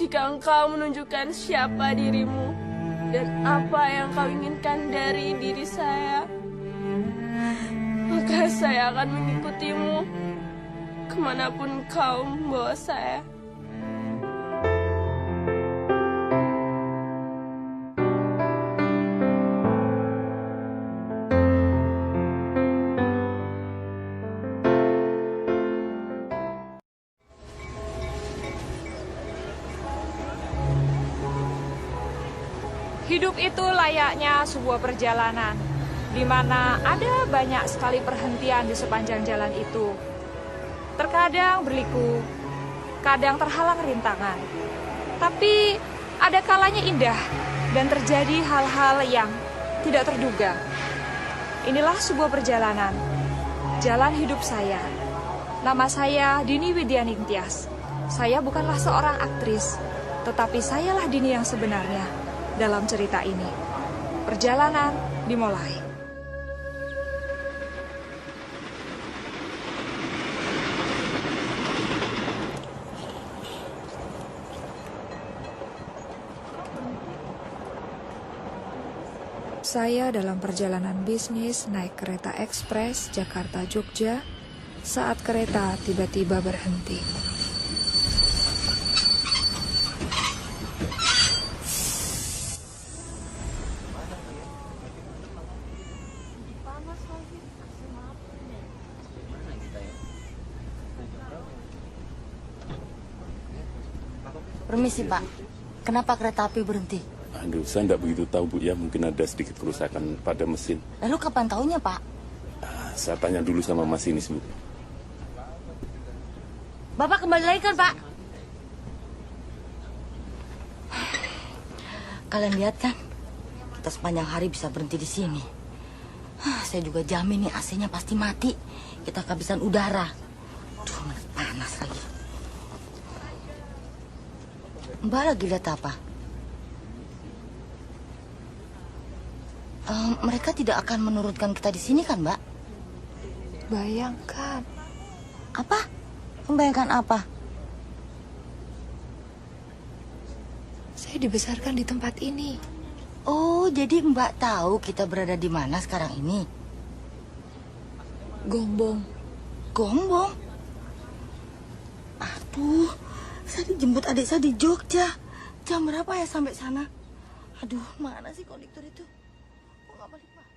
Jika engkau menunjukkan siapa dirimu dan apa yang kau inginkan dari diri saya, maka saya akan mengikutimu kemanapun kau membawa saya. Hidup itu layaknya sebuah perjalanan, di mana ada banyak sekali perhentian di sepanjang jalan itu. Terkadang berliku, kadang terhalang rintangan. Tapi ada kalanya indah dan terjadi hal-hal yang tidak terduga. Inilah sebuah perjalanan, jalan hidup saya. Nama saya Dini Widianing Tias. Saya bukanlah seorang aktris, tetapi sayalah Dini yang sebenarnya dalam cerita ini. Perjalanan dimulai. Saya dalam perjalanan bisnis naik kereta ekspres Jakarta-Jogja saat kereta tiba-tiba berhenti. Permisi Pak, kenapa kereta api berhenti? Aduh, saya tidak begitu tahu Bu ya, mungkin ada sedikit kerusakan pada mesin. Lalu kapan tahunya Pak? Saya tanya dulu sama masinis Bu. Bapak kembali lagi kan Pak? Kalian lihat kan, kita sepanjang hari bisa berhenti di sini. Saya juga jamin nih AC-nya pasti mati. Kita kehabisan udara. Duh, panas lagi. Mbak lagi lihat apa? Mereka tidak akan menurunkan kita di sini kan, Mbak? Bayangkan. Apa? Membayangkan apa? Saya dibesarkan di tempat ini. Oh, jadi Mbak tahu kita berada di mana sekarang ini? Gombong. Gombong? Aduh, saya dijemput adik saya di Jogja. Jam berapa ya sampai sana? Aduh, mana sih konduktor itu? Kok nggak balik, Pak?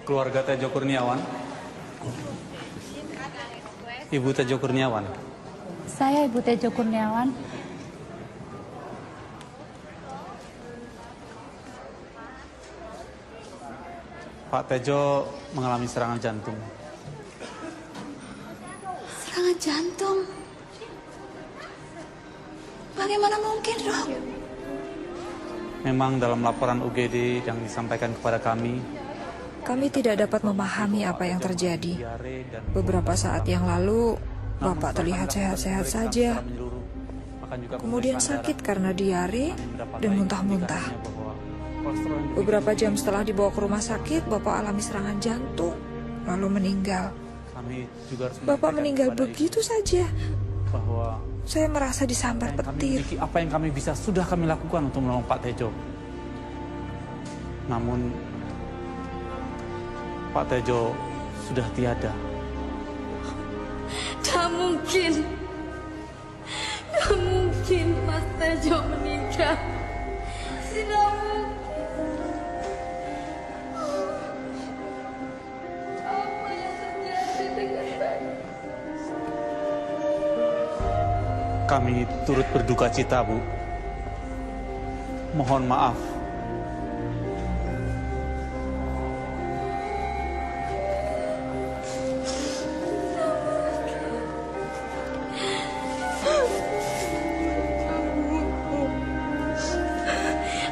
Keluarga Tejo Kurniawan. Ibu Tejo Kurniawan. Saya Ibu Tejo Kurniawan. Pak Tejo mengalami serangan jantung. Serangan jantung? Bagaimana mungkin, Dok? Memang dalam laporan UGD yang disampaikan kepada kami tidak dapat memahami apa yang terjadi. diare dan Beberapa saat yang lalu, Namun, Bapak terlihat setelah sehat-sehat pemeriksaan saja. secara menyeluruh, bahkan juga Kemudian pemeriksaan sakit darah, karena diare kami mendapat dan baik muntah-muntah. indikasinya bahwa kolesterol yang Beberapa tinggi jam setelah dibawa ke rumah sakit, Bapak alami serangan jantung, lalu meninggal. kami juga harus Bapak menyampaikan meninggal kepada begitu ibu saja. bahwa Saya merasa disambar apa yang kami petir. miliki, apa yang kami bisa sudah kami lakukan untuk menolong Pak Tejo. Namun Pak Tejo sudah tiada. Tak mungkin. Tak mungkin Mas Tejo meninggal. Tidak mungkin. Apa yang terjadi dengan saya? Kami turut berduka cita, Bu. Mohon maaf.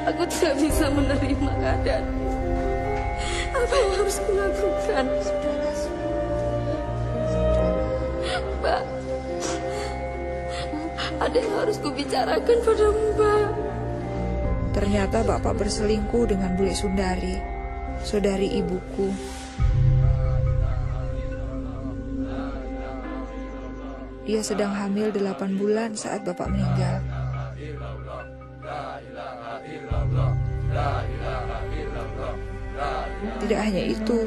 Aku tidak bisa menerima keadaan. Apa yang harus kulakukan? Mbak, ada yang harus kubicarakan padamu, Mbak. Ternyata Bapak berselingkuh dengan Bule Sundari, saudari ibuku. Dia sedang hamil 8 bulan saat Bapak meninggal. Tidak hanya itu,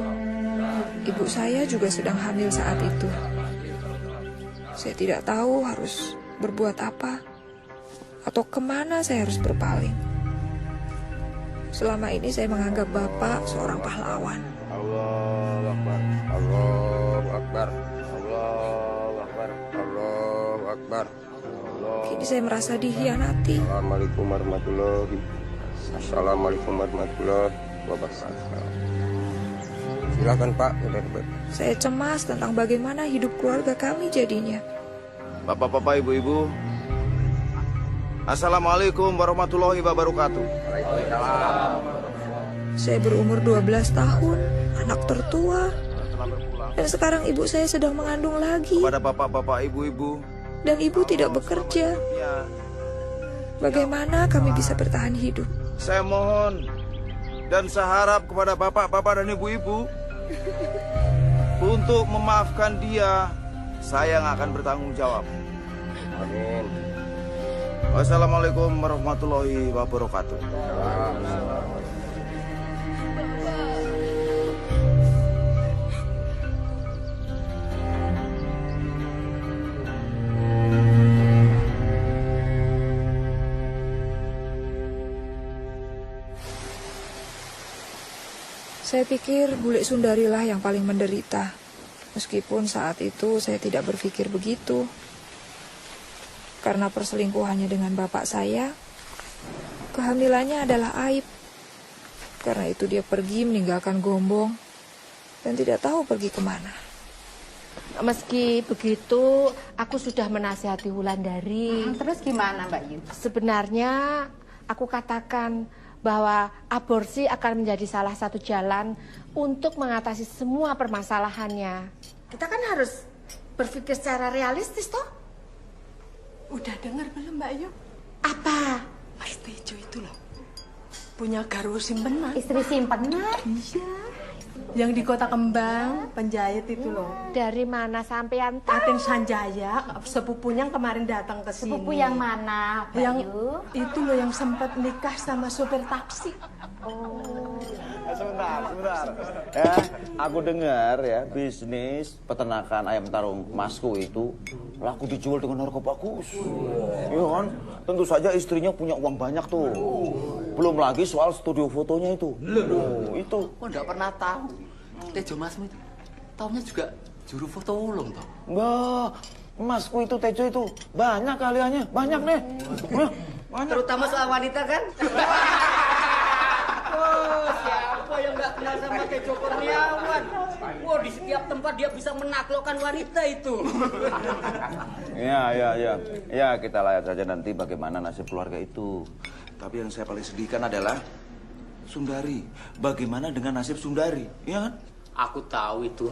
ibu saya juga sedang hamil saat itu. Saya tidak tahu harus berbuat apa atau kemana saya harus berpaling. Selama ini saya menganggap Bapak seorang pahlawan. Allahu Akbar, Allahu Akbar, Allahu Akbar, Allahu Akbar. Kini saya merasa dikhianati. Assalamualaikum warahmatullahi wabarakatuh. Silakan Pak, Saya cemas tentang bagaimana hidup keluarga kami jadinya. Bapak-bapak, ibu-ibu, Assalamualaikum warahmatullahi wabarakatuh. Saya berumur 12 tahun, anak tertua. Dan sekarang ibu saya sedang mengandung lagi. Kepada bapak-bapak, ibu-ibu, Dan ibu tidak bekerja. Bagaimana kami bisa bertahan hidup? saya mohon dan saya harap kepada bapak-bapak dan ibu-ibu untuk memaafkan dia. Saya yang akan bertanggung jawab. Amin. Wassalamualaikum warahmatullahi wabarakatuh. Saya pikir Bule Sundari lah yang paling menderita. Meskipun saat itu saya tidak berpikir begitu. Karena perselingkuhannya dengan bapak saya, kehamilannya adalah aib. Karena itu dia pergi meninggalkan Gombong dan tidak tahu pergi kemana. Meski begitu, aku sudah menasihati Wulandari. Terus gimana, Mbak Yu? Sebenarnya aku katakan bahwa aborsi akan menjadi salah satu jalan untuk mengatasi semua permasalahannya. Kita kan harus berpikir secara realistis, toh? Udah dengar belum, Mbak Yu? Apa? Mas Tejo itu loh punya garwo simpenan. Istri simpenan? Iya. Yang di Kota Kembang, penjahit itu loh. Dari mana sampean tahu? Raden Sanjaya, sepupunya yang kemarin datang ke sini. Sepupu yang mana, Mbak Yang Yu? itu loh yang sempat nikah sama sopir taksi. Sebentar. Ya, aku dengar ya bisnis peternakan ayam tarung Masku itu laku dijual dengan harga bagus. Iya kan? Tentu saja istrinya punya uang banyak tuh. Belum lagi soal studio fotonya itu. Itu. Oh, enggak pernah tahu. Tejo Masmu itu taunya juga juru foto ulung toh. Mbak, Masku itu Tejo itu banyak kaliannya, banyak nih. Terutama soal wanita kan? Oh, siapa yang nggak kenal sama Tejo Kurniawan. Wah, di setiap tempat dia bisa menaklukkan wanita itu. Ya, kita lihat saja nanti bagaimana nasib keluarga itu. Tapi yang saya paling sedihkan adalah Sundari. Bagaimana dengan nasib Sundari, ya kan? Aku tahu itu.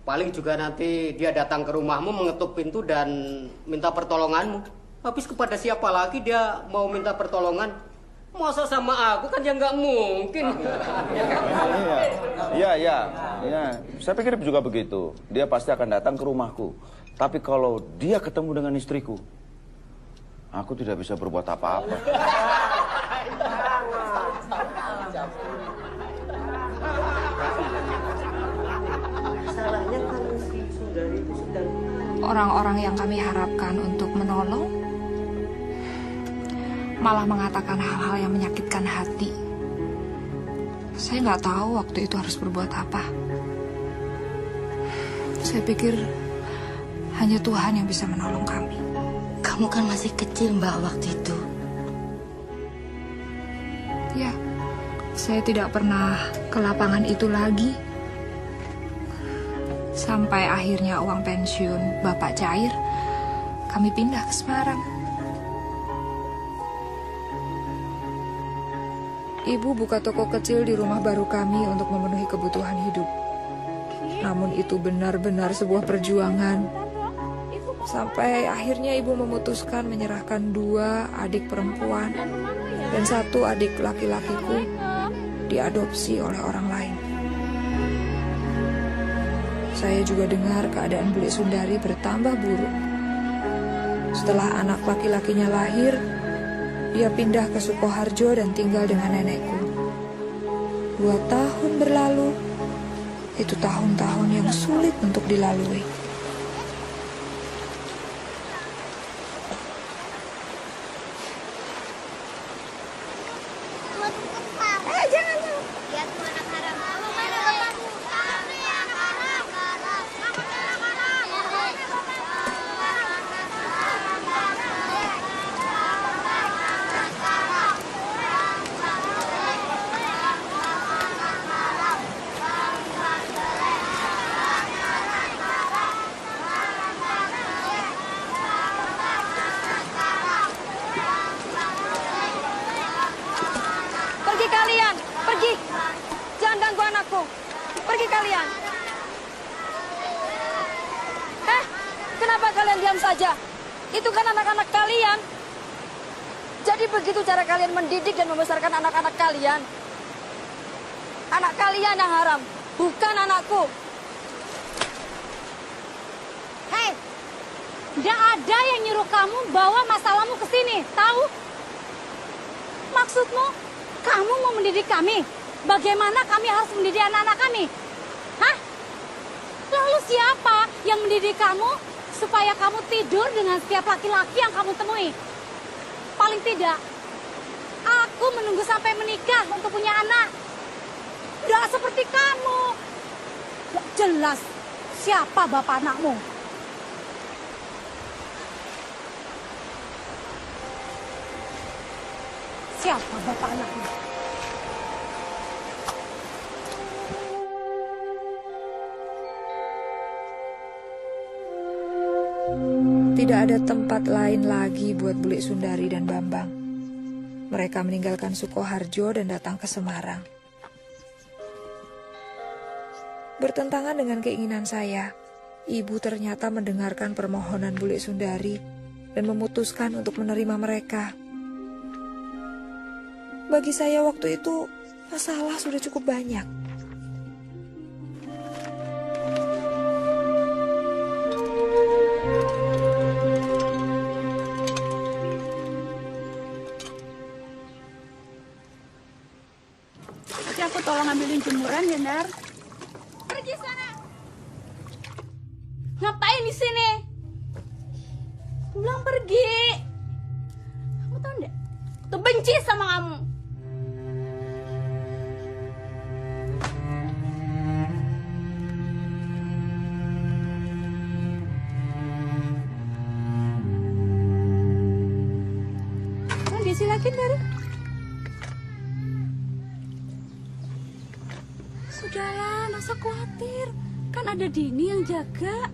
Paling juga nanti dia datang ke rumahmu, mengetuk pintu dan minta pertolonganmu. Habis kepada siapa lagi dia mau minta pertolongan? Masa sama aku kan ya nggak mungkin. Iya. Saya pikir juga begitu. Dia pasti akan datang ke rumahku. Tapi kalau dia ketemu dengan istriku, aku tidak bisa berbuat apa-apa. Orang-orang yang kami harapkan untuk menolong malah mengatakan hal-hal yang menyakitkan hati. Saya nggak tahu waktu itu harus berbuat apa. Saya pikir hanya Tuhan yang bisa menolong kami. Kamu kan masih kecil, Mbak, waktu itu. Ya, saya tidak pernah ke lapangan itu lagi. Sampai akhirnya uang pensiun Bapak cair, kami pindah ke Semarang. Ibu buka toko kecil di rumah baru kami untuk memenuhi kebutuhan hidup. Namun itu benar-benar sebuah perjuangan. Sampai akhirnya ibu memutuskan menyerahkan 2 adik perempuan dan 1 adik laki-lakiku diadopsi oleh orang lain. Saya juga dengar keadaan Bule Sundari bertambah buruk. Setelah anak laki-lakinya lahir, dia pindah ke Sukoharjo dan tinggal dengan nenekku. 2 tahun berlalu, itu tahun-tahun yang sulit untuk dilalui. Kenapa kalian diam saja? Itu kan anak-anak kalian. Jadi begitu cara kalian mendidik dan membesarkan anak-anak kalian. Anak kalian yang haram, bukan anakku. Hei, tidak ada yang nyuruh kamu bawa masalahmu ke sini, tahu? Maksudmu, kamu mau mendidik kami? Bagaimana kami harus mendidik anak-anak kami? Hah? Lalu siapa yang mendidik kamu supaya kamu tidur dengan setiap laki-laki yang kamu temui? Paling tidak, aku menunggu sampai menikah untuk punya anak. Tidak seperti kamu. Tidak jelas siapa bapak anakmu. Siapa bapak anakmu? Tidak ada tempat lain lagi buat Bule Sundari dan Bambang. Mereka meninggalkan Sukoharjo dan datang ke Semarang. Bertentangan dengan keinginan saya, ibu ternyata mendengarkan permohonan Bule Sundari dan memutuskan untuk menerima mereka. Bagi saya waktu itu, masalah sudah cukup banyak. Aku tolong ambilin jemuran ya, Nar. Pergi sana. Ngapain di sini? Aku bilang pergi. Kamu tahu enggak? Tuh benci sama kamu. Nah, disilakin, Dar. Sudahlah, nggak usah khawatir. Kan ada Dini yang jaga.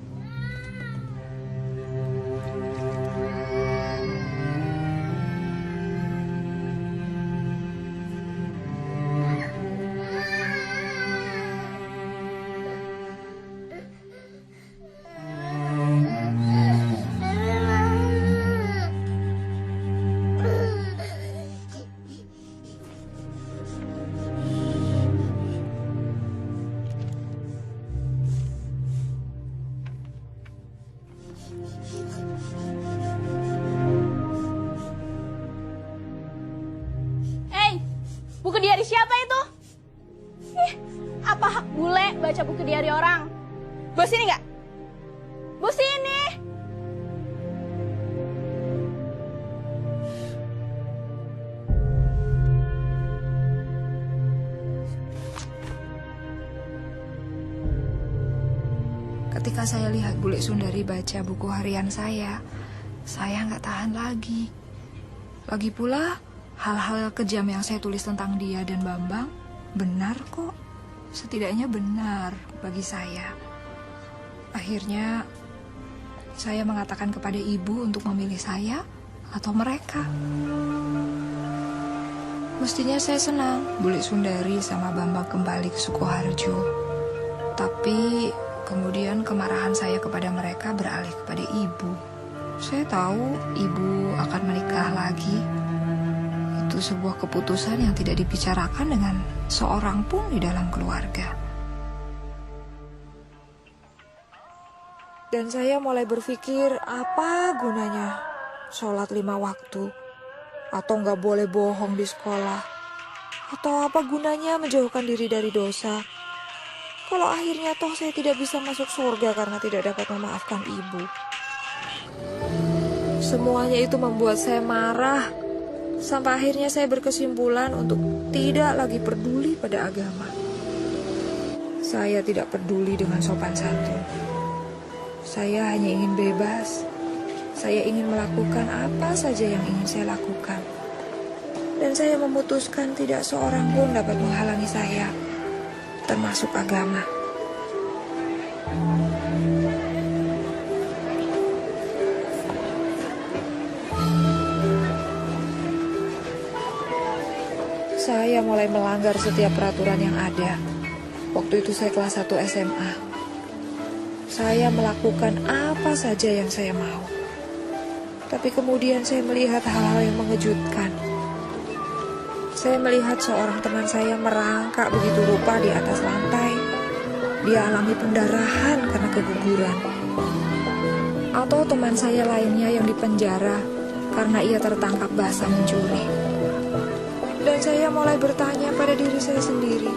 Buku diari siapa itu? Apa hak bule baca buku diari orang? Bos ini nggak? Bos ini! Ketika saya lihat Bule Sundari baca buku harian saya nggak tahan lagi. Lagi pula, hal-hal kejam yang saya tulis tentang dia dan Bambang benar kok. Setidaknya benar bagi saya. Akhirnya, saya mengatakan kepada ibu untuk memilih saya atau mereka. Mestinya saya senang Bule Sundari sama Bambang kembali ke Sukoharjo. Tapi kemudian kemarahan saya kepada mereka beralih kepada ibu. Saya tahu ibu akan menikah lagi. Itu sebuah keputusan yang tidak dibicarakan dengan seorang pun di dalam keluarga. Dan saya mulai berpikir, apa gunanya sholat 5 waktu? Atau nggak boleh bohong di sekolah? Atau apa gunanya menjauhkan diri dari dosa? Kalau akhirnya toh saya tidak bisa masuk surga karena tidak dapat memaafkan ibu. Semuanya itu membuat saya marah. Sampai akhirnya saya berkesimpulan untuk tidak lagi peduli pada agama. Saya tidak peduli dengan sopan santun. Saya hanya ingin bebas. Saya ingin melakukan apa saja yang ingin saya lakukan. Dan saya memutuskan tidak seorang pun dapat menghalangi saya, termasuk agama. Saya mulai melanggar setiap peraturan yang ada. Waktu itu saya kelas 1 SMA. Saya melakukan apa saja yang saya mau. Tapi kemudian saya melihat hal-hal yang mengejutkan. Saya melihat seorang teman saya merangkak begitu rupa di atas lantai. Dia alami pendarahan karena keguguran. Atau teman saya lainnya yang dipenjara karena ia tertangkap basah mencuri. Dan saya mulai bertanya pada diri saya sendiri,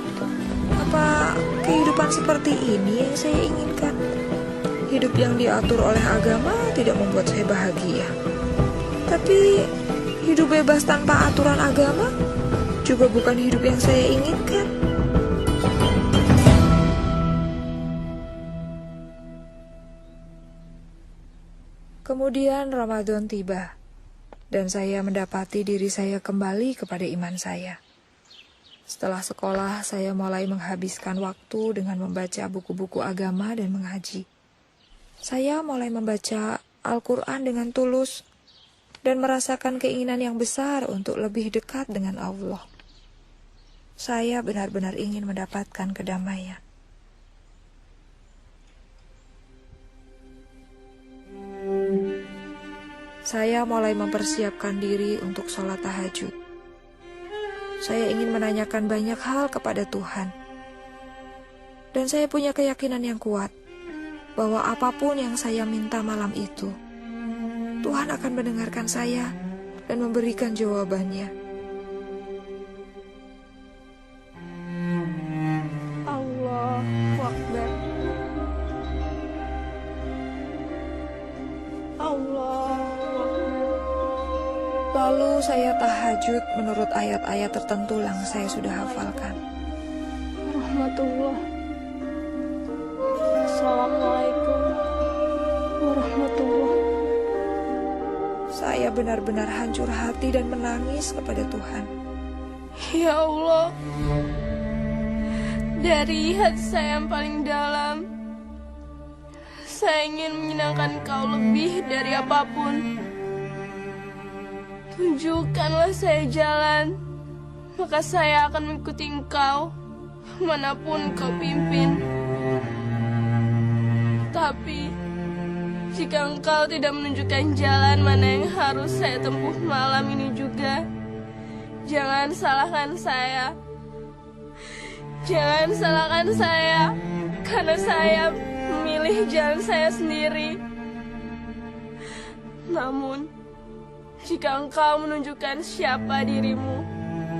apa kehidupan seperti ini yang saya inginkan? Hidup yang diatur oleh agama tidak membuat saya bahagia. Tapi hidup bebas tanpa aturan agama juga bukan hidup yang saya inginkan. Kemudian Ramadan tiba. Dan saya mendapati diri saya kembali kepada iman saya. Setelah sekolah, saya mulai menghabiskan waktu dengan membaca buku-buku agama dan mengaji. Saya mulai membaca Al-Quran dengan tulus dan merasakan keinginan yang besar untuk lebih dekat dengan Allah. Saya benar-benar ingin mendapatkan kedamaian. Saya mulai mempersiapkan diri untuk sholat tahajud. Saya ingin menanyakan banyak hal kepada Tuhan. Dan saya punya keyakinan yang kuat bahwa apapun yang saya minta malam itu, Tuhan akan mendengarkan saya dan memberikan jawabannya. Allahu Akbar. Lalu saya tahajud menurut ayat-ayat tertentu yang saya sudah hafalkan. Rahmatullah. Assalamualaikum warahmatullah. Saya benar-benar hancur hati dan menangis kepada Tuhan. Ya Allah, Dari hati saya yang paling dalam, saya ingin menyenangkan Kau lebih dari apapun. Tunjukkanlah saya jalan, maka saya akan mengikuti Engkau manapun Kau pimpin. Tapi jika Engkau tidak menunjukkan jalan mana yang harus saya tempuh malam ini juga, jangan salahkan saya. Jangan salahkan saya, karena saya memilih jalan saya sendiri. Namun, jika Engkau menunjukkan siapa dirimu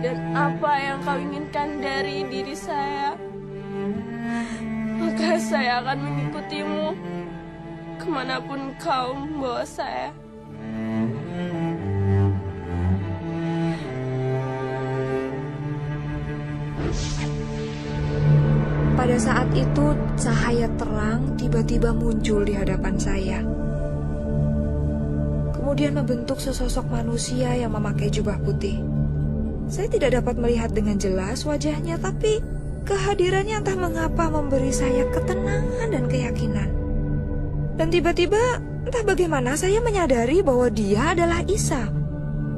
dan apa yang Kau inginkan dari diri saya, maka saya akan mengikutimu kemanapun Kau membawa saya. Pada saat itu, cahaya terang tiba-tiba muncul di hadapan saya. Kemudian membentuk sesosok manusia yang memakai jubah putih. Saya tidak dapat melihat dengan jelas wajahnya, tapi kehadirannya entah mengapa memberi saya ketenangan dan keyakinan. Dan tiba-tiba, entah bagaimana saya menyadari bahwa dia adalah Isa.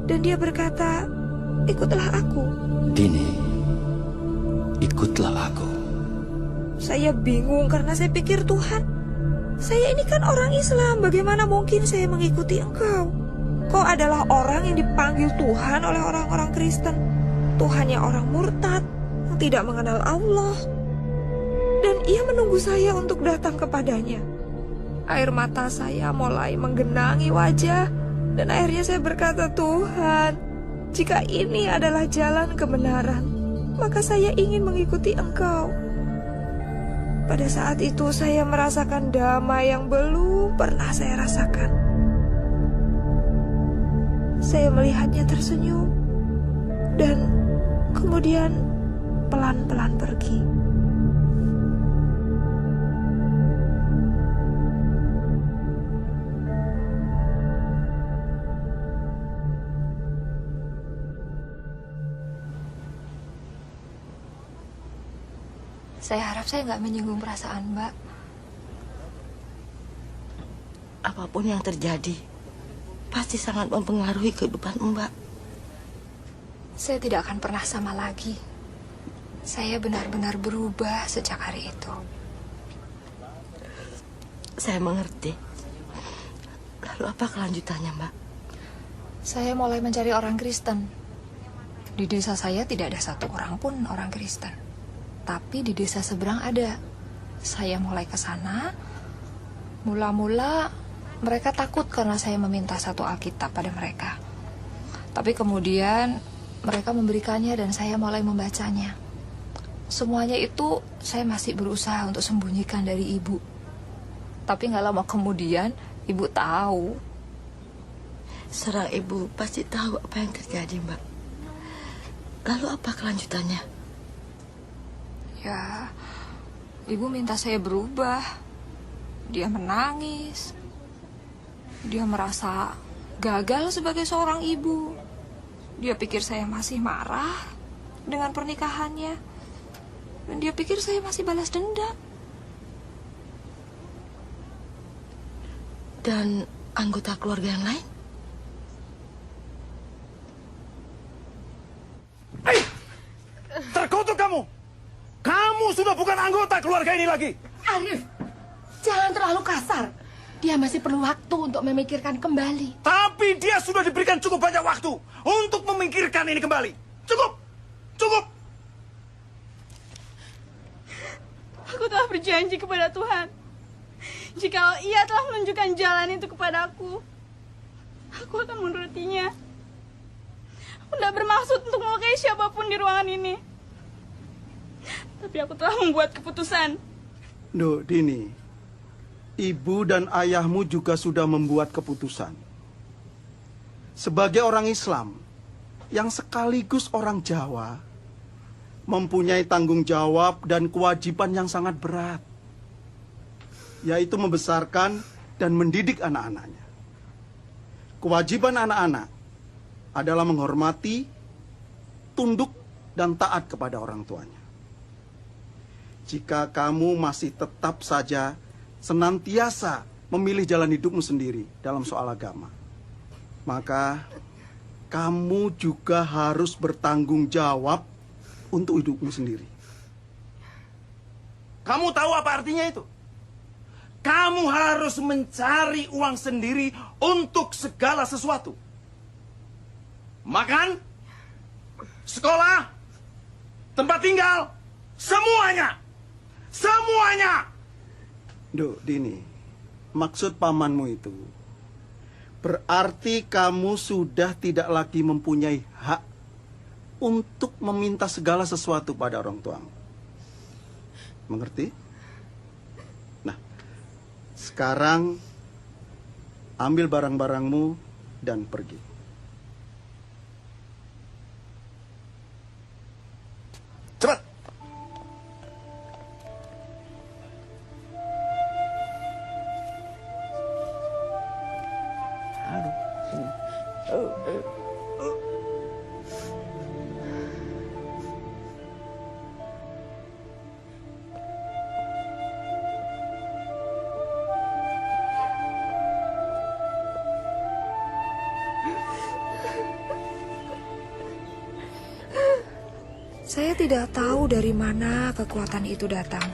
Dan dia berkata, "Ikutlah aku." Dini, ikutlah aku. Saya bingung karena saya pikir, Tuhan, saya ini kan orang Islam, bagaimana mungkin saya mengikuti Engkau? Kau adalah orang yang dipanggil Tuhan oleh orang-orang Kristen. Tuhannya orang murtad, yang tidak mengenal Allah. Dan ia menunggu saya untuk datang kepadanya. Air mata saya mulai menggenangi wajah, dan akhirnya saya berkata, "Tuhan, jika ini adalah jalan kebenaran, maka saya ingin mengikuti Engkau." Pada saat itu saya merasakan damai yang belum pernah saya rasakan. Saya melihatnya tersenyum dan kemudian pelan-pelan pergi. Saya harap saya nggak menyinggung perasaan Mbak. Apapun yang terjadi, pasti sangat mempengaruhi kehidupan Mbak. Saya tidak akan pernah sama lagi. Saya benar-benar berubah sejak hari itu. Saya mengerti. Lalu apa kelanjutannya, Mbak? Saya mulai mencari orang Kristen. Di desa saya tidak ada satu orang pun orang Kristen. Tapi di desa seberang ada. Saya mulai ke sana. Mula-mula mereka takut karena saya meminta satu Alkitab pada mereka. Tapi kemudian mereka memberikannya dan saya mulai membacanya. Semuanya itu saya masih berusaha untuk sembunyikan dari ibu. Tapi gak lama kemudian ibu tahu. Serang ibu pasti tahu apa yang terjadi, Mbak. Lalu apa kelanjutannya? Ya, ibu minta saya berubah. Dia menangis. Dia merasa gagal sebagai seorang ibu. Dia pikir saya masih marah dengan pernikahannya. Dan dia pikir saya masih balas dendam. Dan anggota keluarga yang lain? Terkutuk kamu! Kamu sudah bukan anggota keluarga ini lagi! Arif, jangan terlalu kasar. Dia masih perlu waktu untuk memikirkan kembali. Tapi dia sudah diberikan cukup banyak waktu untuk memikirkan ini kembali. Cukup! Cukup! Aku telah berjanji kepada Tuhan. Jikalau Ia telah menunjukkan jalan itu kepadaku, aku akan menurutinya. Aku tidak bermaksud untuk melukai siapapun di ruangan ini. Tapi aku telah membuat keputusan. Duh, Dini, ibu dan ayahmu juga sudah membuat keputusan. Sebagai orang Islam yang sekaligus orang Jawa, mempunyai tanggung jawab dan kewajiban yang sangat berat, yaitu membesarkan dan mendidik anak-anaknya. Kewajiban anak-anak adalah menghormati, tunduk, dan taat kepada orang tuanya. jika kamu masih tetap saja senantiasa memilih jalan hidupmu sendiri dalam soal agama, maka kamu juga harus bertanggung jawab untuk hidupmu sendiri. Kamu tahu apa artinya itu? Kamu harus mencari uang sendiri untuk segala sesuatu. Makan, sekolah, tempat tinggal, semuanya. Semuanya. Duk, Dini, maksud pamanmu itu berarti kamu sudah tidak lagi mempunyai hak untuk meminta segala sesuatu pada orang tuamu. Mengerti? Nah, sekarang ambil barang-barangmu dan pergi. Cepat. Saya tidak tahu dari mana kekuatan itu datang.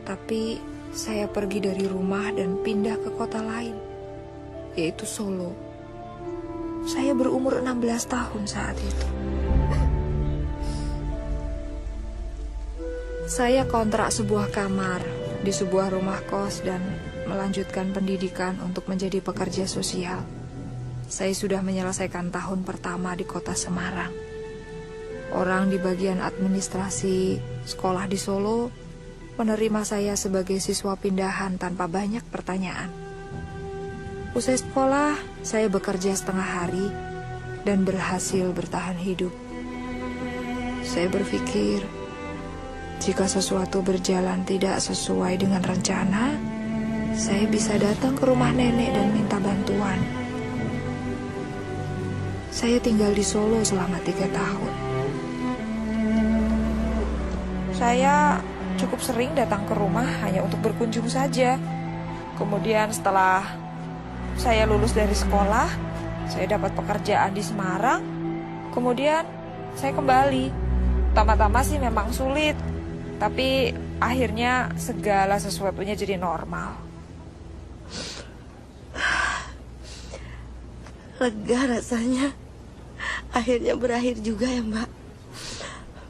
Tapi saya pergi dari rumah dan pindah ke kota lain, yaitu Solo. Saya berumur 16 tahun saat itu. Saya kontrak sebuah kamar di sebuah rumah kos dan melanjutkan pendidikan untuk menjadi pekerja sosial. Saya sudah menyelesaikan tahun pertama di kota Semarang. Orang di bagian administrasi sekolah di Solo menerima saya sebagai siswa pindahan tanpa banyak pertanyaan. Usai sekolah, saya bekerja setengah hari dan berhasil bertahan hidup. Saya berpikir, jika sesuatu berjalan tidak sesuai dengan rencana, saya bisa datang ke rumah nenek dan minta bantuan. Saya tinggal di Solo selama 3 tahun. Saya cukup sering datang ke rumah hanya untuk berkunjung saja. Kemudian setelah saya lulus dari sekolah, saya dapat pekerjaan di Semarang. Kemudian saya kembali. Pertama-tama sih memang sulit, tapi akhirnya segala sesuatunya jadi normal. Lega rasanya. Akhirnya berakhir juga ya, Mbak.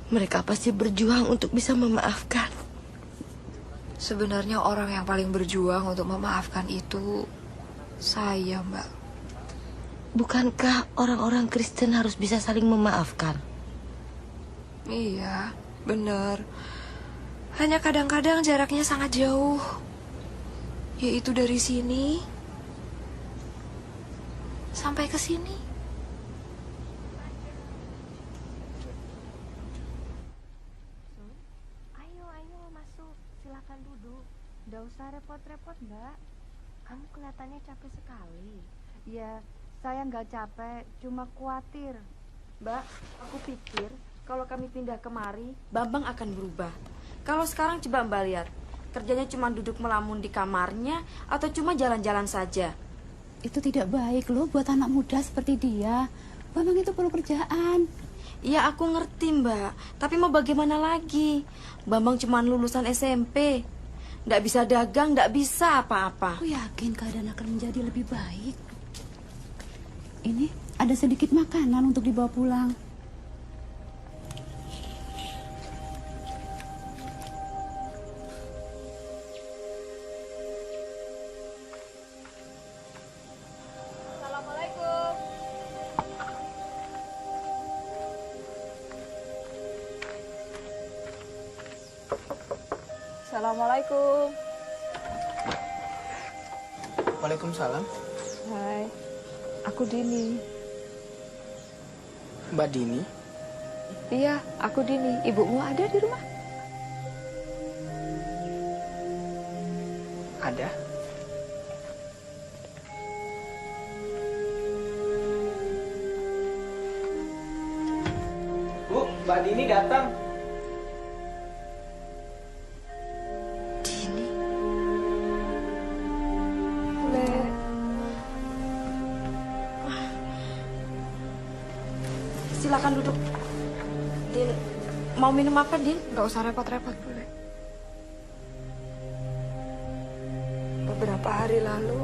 Mereka pasti berjuang untuk bisa memaafkan. Sebenarnya orang yang paling berjuang untuk memaafkan itu saya, Mbak. Bukankah orang-orang Kristen harus bisa saling memaafkan? Iya, benar. Hanya kadang-kadang jaraknya sangat jauh. Yaitu dari sini sampai ke sini. Silakan duduk. Nggak usah repot-repot, Mbak. Kamu kelihatannya capek sekali. Ya, saya nggak capek, cuma khawatir. Mbak, aku pikir kalau kami pindah kemari, Bambang akan berubah. Kalau sekarang coba Mbak lihat, kerjanya cuma duduk melamun di kamarnya atau cuma jalan-jalan saja. Itu tidak baik loh buat anak muda seperti dia. Bambang itu perlu kerjaan. Iya, aku ngerti, Mbak. Tapi mau bagaimana lagi? Bambang cuma lulusan SMP. Nggak bisa dagang, nggak bisa apa-apa. Aku yakin keadaan akan menjadi lebih baik. Ini ada sedikit makanan untuk dibawa pulang. Assalamualaikum. Assalamualaikum. Waalaikumsalam. Hai, aku Dini. Mbak Dini? Iya, aku Dini. Ibumu ada di rumah? Ada. Bu, Mbak Dini datang. silakan duduk. Din, mau minum apa, Din? Nggak usah repot-repot, Bule. Beberapa hari lalu,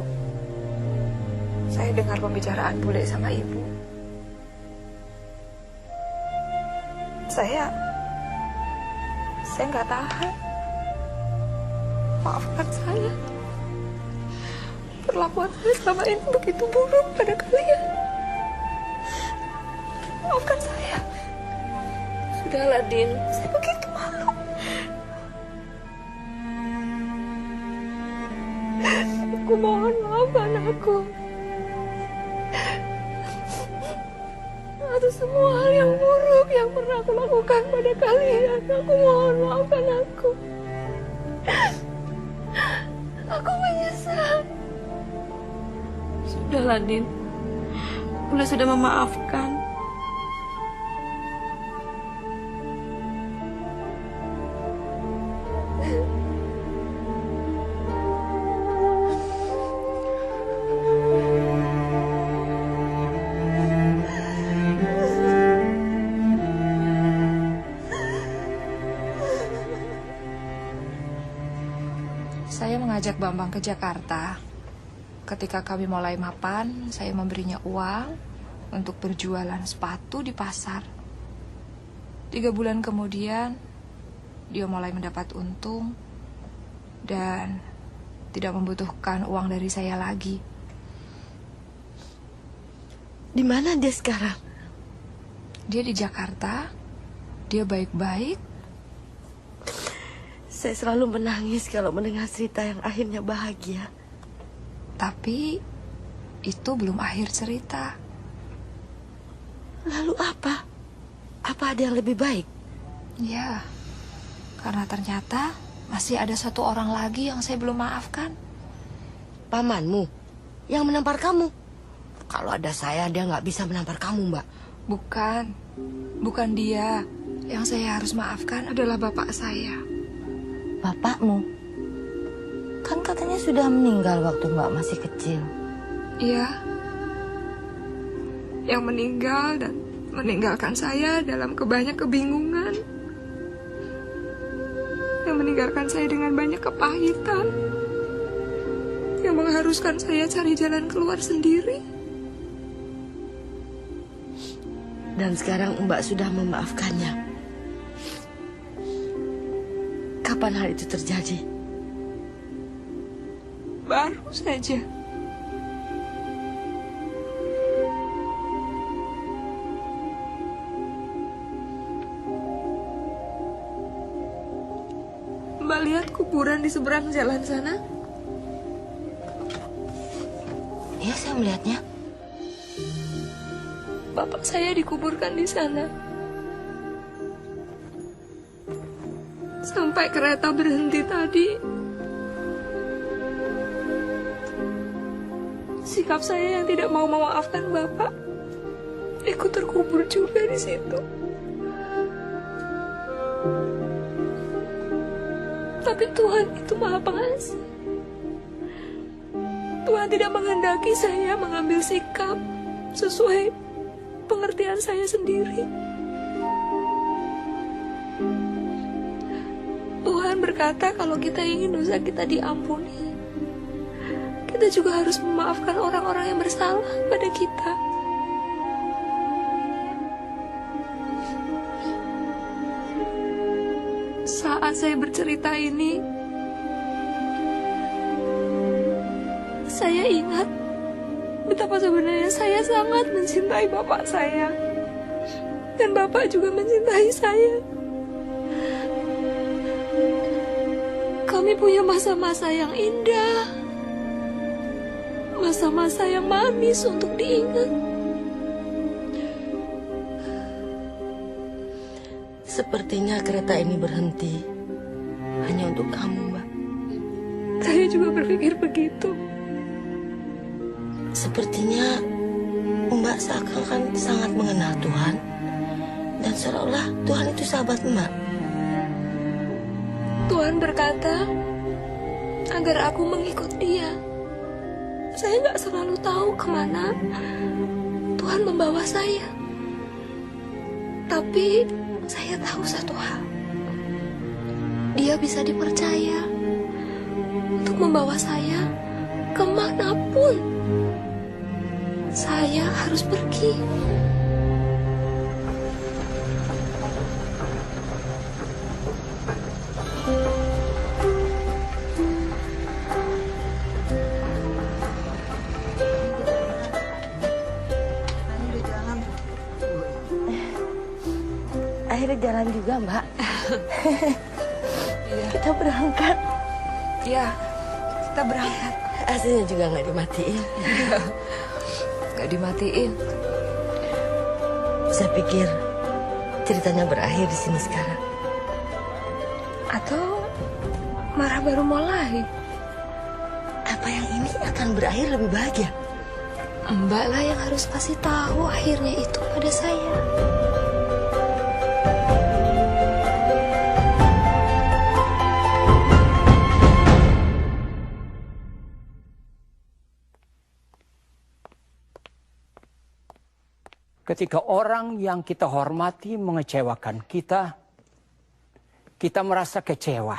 saya dengar pembicaraan Bule sama Ibu. Saya nggak tahan. Maafkan saya. Perlakuan saya selama ini begitu buruk pada kalian. Maafkan saya. Sudahlah, Din. Saya begitu malu. Aku mohon maafkan aku. Atas semua hal yang buruk yang pernah aku lakukan pada kalian. Aku mohon maafkan aku. Aku menyesal. Sudahlah, Din. Bunda sudah memaafkan. Saya mengajak Bambang ke Jakarta. Ketika kami mulai mapan, saya memberinya uang untuk berjualan sepatu di pasar. 3 bulan kemudian, dia mulai mendapat untung dan tidak membutuhkan uang dari saya lagi. Di mana dia sekarang? Dia di Jakarta. Dia baik-baik. Saya selalu menangis kalau mendengar cerita yang akhirnya bahagia. Tapi itu belum akhir cerita. Lalu apa? Apa ada yang lebih baik? Ya, karena ternyata masih ada 1 orang lagi yang saya belum maafkan. Pamanmu yang menampar kamu. Kalau ada saya, dia nggak bisa menampar kamu, Mbak. Bukan dia. Yang saya harus maafkan adalah bapak saya. Bapakmu? Kan katanya sudah meninggal waktu Mbak masih kecil. Iya. Yang meninggal dan meninggalkan saya dalam banyak kebingungan. Yang meninggalkan saya dengan banyak kepahitan. Yang mengharuskan saya cari jalan keluar sendiri. Dan sekarang Mbak sudah memaafkannya. Kapan hal itu terjadi? Baru saja. Mbak lihat kuburan di seberang jalan sana? Iya, saya melihatnya. Bapak saya dikuburkan di sana. Sampai kereta berhenti tadi. Sikap saya yang tidak mau memaafkan Bapak ikut terkubur juga di situ. Tapi Tuhan itu Maha Pengasih. Tuhan tidak menghendaki saya mengambil sikap sesuai pengertian saya sendiri. Tuhan berkata kalau kita ingin dosa kita diampuni, kita juga harus memaafkan orang-orang yang bersalah pada kita. Saat saya bercerita ini, saya ingat betapa sebenarnya saya sangat mencintai bapak saya. Dan bapak juga mencintai saya. Kami punya masa-masa yang indah, masa-masa yang manis untuk diingat. Sepertinya kereta ini berhenti hanya untuk kamu, Mbak. Saya juga berpikir begitu. Sepertinya Mbak seakan sangat mengenal Tuhan. Dan seolah-olah Tuhan itu sahabat Mbak. Tuhan berkata agar aku mengikut Dia. Saya nggak selalu tahu kemana Tuhan membawa saya. Tapi saya tahu satu hal. Dia bisa dipercaya untuk membawa saya kemanapun saya harus pergi. Akhirnya jalan juga, Mbak. Kita berangkat. Iya, kita berangkat. AC-nya juga nggak dimatiin. Nggak dimatiin. Saya pikir ceritanya berakhir di sini sekarang. Atau marah baru mulai. Apa yang ini akan berakhir lebih bahagia? Mbak lah yang harus kasih tahu akhirnya itu pada saya. Ketika orang yang kita hormati mengecewakan kita merasa kecewa.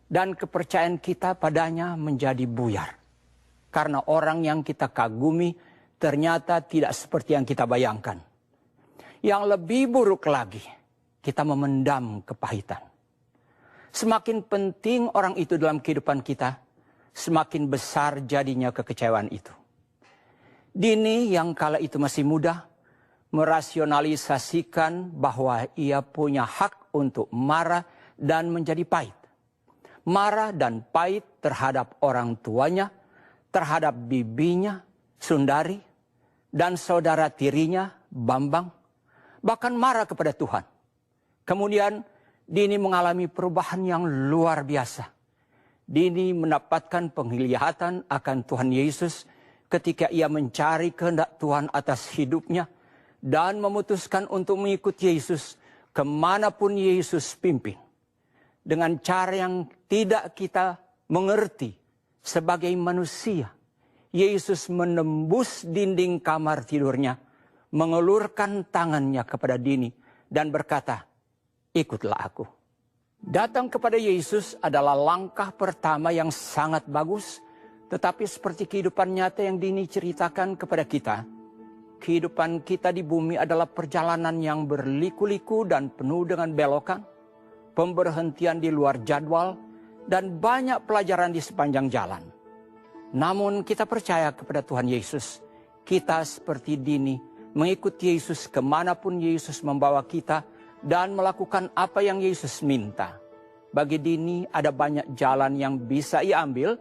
Dan kepercayaan kita padanya menjadi buyar. Karena orang yang kita kagumi ternyata tidak seperti yang kita bayangkan. Yang lebih buruk lagi, kita memendam kepahitan. Semakin penting orang itu dalam kehidupan kita, semakin besar jadinya kekecewaan itu. Dini yang kala itu masih muda, merasionalisasikan bahwa ia punya hak untuk marah dan menjadi pahit. Marah dan pahit terhadap orang tuanya, terhadap bibinya, Sundari, dan saudara tirinya, Bambang, bahkan marah kepada Tuhan. Kemudian Dini mengalami perubahan yang luar biasa. Dini mendapatkan penglihatan akan Tuhan Yesus ketika ia mencari kehendak Tuhan atas hidupnya, dan memutuskan untuk mengikuti Yesus kemanapun Yesus pimpin. Dengan cara yang tidak kita mengerti sebagai manusia. Yesus menembus dinding kamar tidurnya, mengelurkan tangannya kepada Dini dan berkata, "Ikutlah aku." Datang kepada Yesus adalah langkah pertama yang sangat bagus, tetapi seperti kehidupan nyata yang Dini ceritakan kepada kita, kehidupan kita di bumi adalah perjalanan yang berliku-liku dan penuh dengan belokan, pemberhentian di luar jadwal, dan banyak pelajaran di sepanjang jalan. Namun kita percaya kepada Tuhan Yesus. Kita seperti Dini, mengikuti Yesus kemanapun Yesus membawa kita, dan melakukan apa yang Yesus minta. Bagi Dini ada banyak jalan yang bisa ia ambil.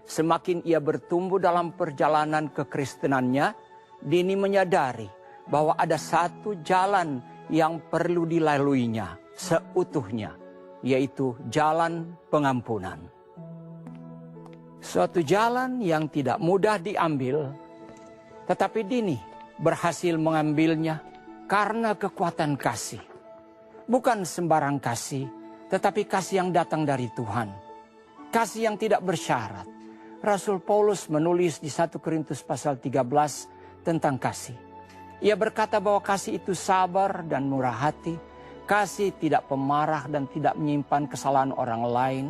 Semakin ia bertumbuh dalam perjalanan kekristenannya, Dini menyadari bahwa ada satu jalan yang perlu dilaluinya seutuhnya, yaitu jalan pengampunan. Suatu jalan yang tidak mudah diambil, tetapi Dini berhasil mengambilnya karena kekuatan kasih. Bukan sembarang kasih, tetapi kasih yang datang dari Tuhan. Kasih yang tidak bersyarat. Rasul Paulus menulis di 1 Korintus pasal 13 tentang kasih. Ia berkata bahwa kasih itu sabar dan murah hati. Kasih tidak pemarah dan tidak menyimpan kesalahan orang lain.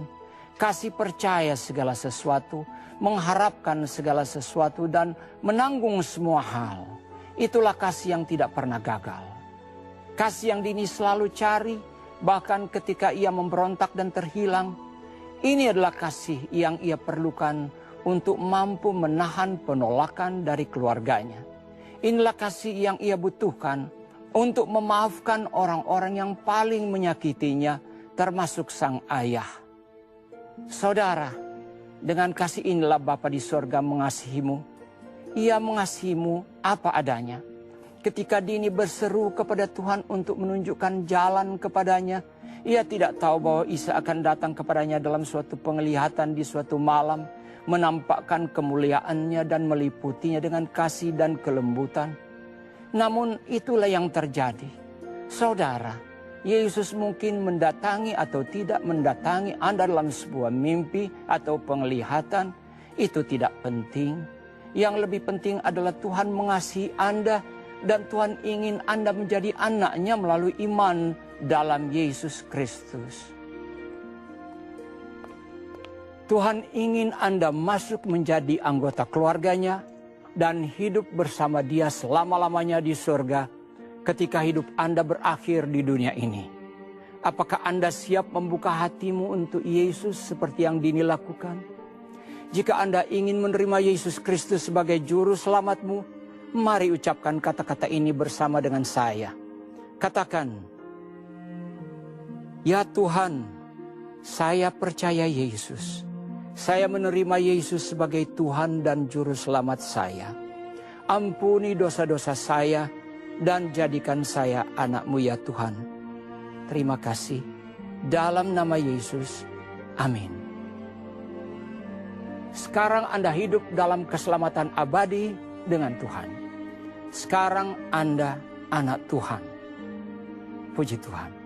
Kasih percaya segala sesuatu, mengharapkan segala sesuatu, dan menanggung semua hal. Itulah kasih yang tidak pernah gagal. Kasih yang Dini selalu cari, bahkan ketika ia memberontak dan terhilang. Ini adalah kasih yang ia perlukan untuk mampu menahan penolakan dari keluarganya. Inilah kasih yang ia butuhkan untuk memaafkan orang-orang yang paling menyakitinya, termasuk sang ayah. Saudara, dengan kasih inilah Bapa di sorga mengasihimu. Ia mengasihimu apa adanya. Ketika Dini berseru kepada Tuhan untuk menunjukkan jalan kepadanya, ia tidak tahu bahwa Isa akan datang kepadanya dalam suatu penglihatan di suatu malam, menampakkan kemuliaannya dan meliputinya dengan kasih dan kelembutan. Namun itulah yang terjadi. Saudara, Yesus mungkin mendatangi atau tidak mendatangi Anda dalam sebuah mimpi atau penglihatan, itu tidak penting. Yang lebih penting adalah Tuhan mengasihi Anda Dan Tuhan ingin Anda menjadi anak-Nya melalui iman dalam Yesus Kristus. Tuhan ingin Anda masuk menjadi anggota keluarga-Nya dan hidup bersama Dia selama-lamanya di surga ketika hidup Anda berakhir di dunia ini. Apakah Anda siap membuka hatimu untuk Yesus seperti yang Dini lakukan? Jika Anda ingin menerima Yesus Kristus sebagai juru selamatmu, mari ucapkan kata-kata ini bersama dengan saya. Katakan, "Ya Tuhan, saya percaya Yesus. Saya menerima Yesus sebagai Tuhan dan Juru Selamat saya. Ampuni dosa-dosa saya dan jadikan saya anak-Mu ya Tuhan. Terima kasih. Dalam nama Yesus, amin." Sekarang Anda hidup dalam keselamatan abadi dengan Tuhan. Sekarang Anda anak Tuhan. Puji Tuhan.